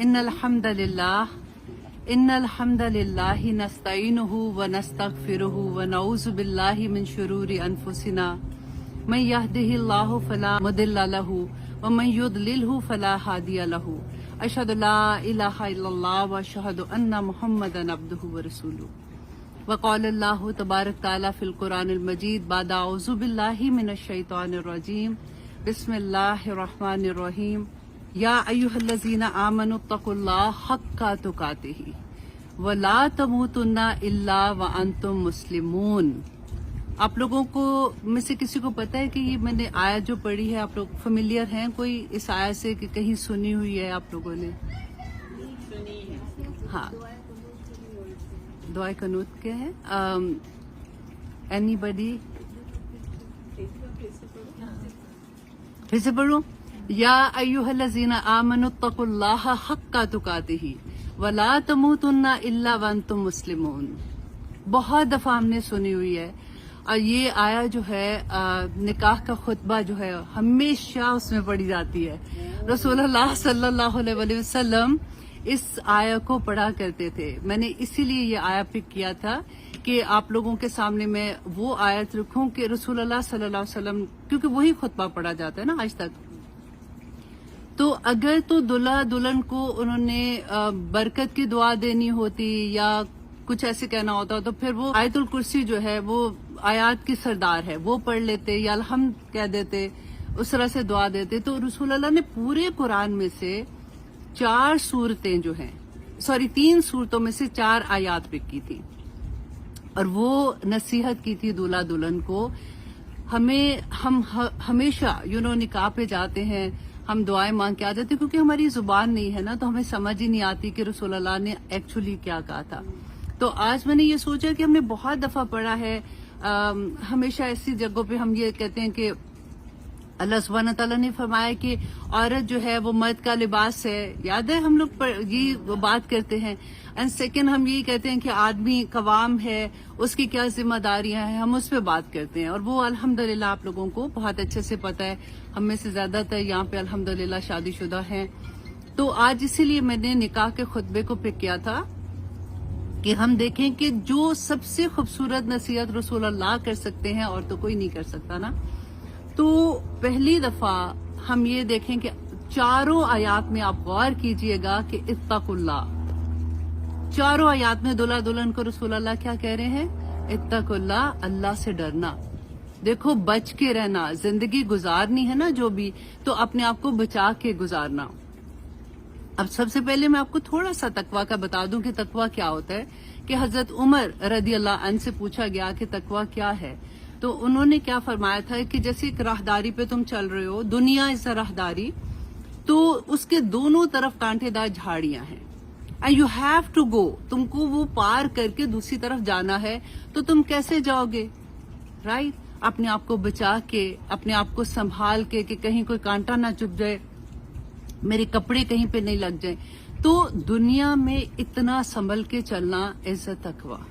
إن الحمد لله نستعينه ونستغفره ونعوذ بالله من شرور أنفسنا من يهده الله فلا مضل له ومن يضلله فلا هادي له أشهد لا إله إلا الله وأشهد أن محمدا عبده ورسوله وقال الله تبارك تعالى في القرآن المجيد بعد أعوذ بالله من الشيطان الرجيم بسم الله الرحمن الرحيم یا ایھا الذین آمنوا اتقوا اللہ حق تقاتہ ولا تموتن الا وانتم مسلمون. آپ لوگوں کو میں سے کسی کو پتہ ہے کہ یہ میں نے آیت جو پڑھی ہے آپ لوگ فیملیئر ہیں کوئی اس آیت سے کہ کہیں سنی ہوئی ہے آپ لوگوں نے؟ ہاں دعائے قنوت کیا ہے؟ اینی باڈی پھر سے پڑھوں؟ یا ایھا الذین آمنوا اتقوا اللہ حق تقاتہ ولا تموتن الا وانتم مسلمون. بہت دفعہ ہم نے سنی ہوئی ہے اور یہ آیا جو ہے نکاح کا خطبہ جو ہے ہمیشہ اس میں پڑھی جاتی ہے. رسول اللہ صلی اللہ علیہ وسلم اس آیا کو پڑھا کرتے تھے. میں نے اسی لیے یہ آیا پک کیا تھا کہ آپ لوگوں کے سامنے میں وہ آیت رکھوں کہ رسول اللہ صلی اللہ علیہ وسلم کیونکہ وہی خطبہ پڑھا جاتا ہے نا آج تک. تو اگر تو دلہا دلہن کو انہوں نے برکت کی دعا دینی ہوتی یا کچھ ایسے کہنا ہوتا تو پھر وہ آیت الکرسی جو ہے وہ آیات کی سردار ہے وہ پڑھ لیتے یا الحمد کہہ دیتے اس طرح سے دعا دیتے. تو رسول اللہ نے پورے قرآن میں سے 4 سورتیں جو ہیں 3 سورتوں میں سے 4 آیات پک کی تھی اور وہ نصیحت کی تھی دلہا دلہن کو. ہم ہمیشہ نکاح پہ جاتے ہیں ہم دعائیں مانگ کے آ جاتے کیونکہ ہماری زبان نہیں ہے نا تو ہمیں سمجھ ہی نہیں آتی کہ رسول اللہ نے ایکچولی کیا کہا تھا. تو آج میں نے یہ سوچا کہ ہم نے بہت دفعہ پڑھا ہے ہمیشہ ایسی جگہوں پہ ہم یہ کہتے ہیں کہ اللہ سبحانہ تعالیٰ نے فرمایا کہ عورت جو ہے وہ مرد کا لباس ہے. یاد ہے ہم لوگ یہ بات کرتے ہیں. اینڈ سیکنڈ ہم یہی کہتے ہیں کہ آدمی قوام ہے اس کی کیا ذمہ داریاں ہیں ہم اس پہ بات کرتے ہیں اور وہ الحمدللہ آپ لوگوں کو بہت اچھے سے پتہ ہے. ہم میں سے زیادہ تر یہاں پہ الحمدللہ شادی شدہ ہیں. تو آج اسی لیے میں نے نکاح کے خطبے کو پک کیا تھا کہ ہم دیکھیں کہ جو سب سے خوبصورت نصیحت رسول اللہ کر سکتے ہیں اور تو کوئی نہیں کر سکتا نا. تو پہلی دفعہ ہم یہ دیکھیں کہ 4 آیات میں آپ غور کیجئے گا کہ اتقوا اللہ. 4 آیات میں دلہا دلہن کو رسول اللہ کیا کہہ رہے ہیں؟ اتقوا اللہ، اللہ سے ڈرنا. دیکھو بچ کے رہنا، زندگی گزارنی ہے نا جو بھی تو اپنے آپ کو بچا کے گزارنا. اب سب سے پہلے میں آپ کو تھوڑا سا تقویٰ کا بتا دوں کہ تقویٰ کیا ہوتا ہے. کہ حضرت عمر رضی اللہ عنہ سے پوچھا گیا کہ تقویٰ کیا ہے تو انہوں نے کیا فرمایا تھا کہ جیسے ایک راہداری پہ تم چل رہے ہو، دنیا اس راہداری تو اس کے دونوں طرف کانٹے دار جھاڑیاں ہیں and you have to go. تم کو وہ پار کر کے دوسری طرف جانا ہے تو تم کیسے جاؤ گے؟ رائٹ. اپنے آپ کو بچا کے اپنے آپ کو سنبھال کے کہ کہیں کوئی کانٹا نہ چپ جائے، میرے کپڑے کہیں پہ نہیں لگ جائیں. تو دنیا میں اتنا سنبھل کے چلنا از اے تقویٰ.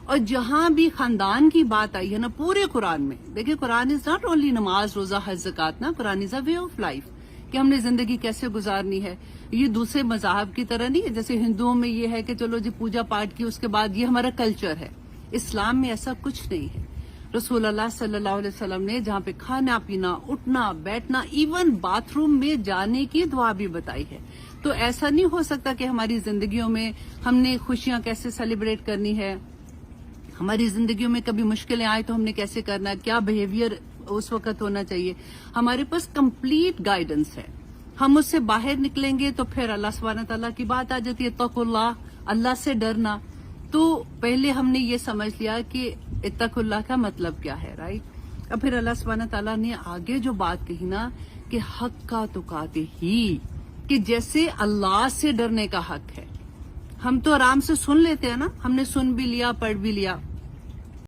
اور جہاں بھی خاندان کی بات آئی ہے نا پورے قرآن میں، دیکھیں قرآن از ناٹ اونلی نماز روزہ حج زکات نا، قرآن از اے وے آف لائف کہ ہم نے زندگی کیسے گزارنی ہے. یہ دوسرے مذاہب کی طرح نہیں ہے جیسے ہندوؤں میں یہ ہے کہ چلو جی پوجا پاٹ کی اس کے بعد یہ ہمارا کلچر ہے. اسلام میں ایسا کچھ نہیں ہے. رسول اللہ صلی اللہ علیہ وسلم نے جہاں پہ کھانا پینا اٹھنا بیٹھنا ایون باتھ روم میں جانے کی دعا بھی بتائی ہے. تو ایسا نہیں ہو سکتا کہ ہماری زندگیوں میں ہم نے خوشیاں کیسے سیلیبریٹ کرنی ہے، ہماری زندگیوں میں کبھی مشکلیں آئے تو ہم نے کیسے کرنا ہے، کیا بیہیویئر اس وقت ہونا چاہیے. ہمارے پاس کمپلیٹ گائیڈنس ہے. ہم اس سے باہر نکلیں گے تو پھر اللہ سبحانہ تعالیٰ کی بات آ جاتی ہے اتقوا اللہ، اللہ سے ڈرنا. تو پہلے ہم نے یہ سمجھ لیا کہ اتقوا اللہ کا مطلب کیا ہے، رائٹ. اور پھر اللہ سبحانہ تعالیٰ نے آگے جو بات کہی نا کہ حق کا تقاتہ ہی، کہ جیسے اللہ سے ڈرنے کا حق ہے. ہم تو آرام سے سن لیتے ہیں نا، ہم نے سن بھی لیا پڑھ بھی لیا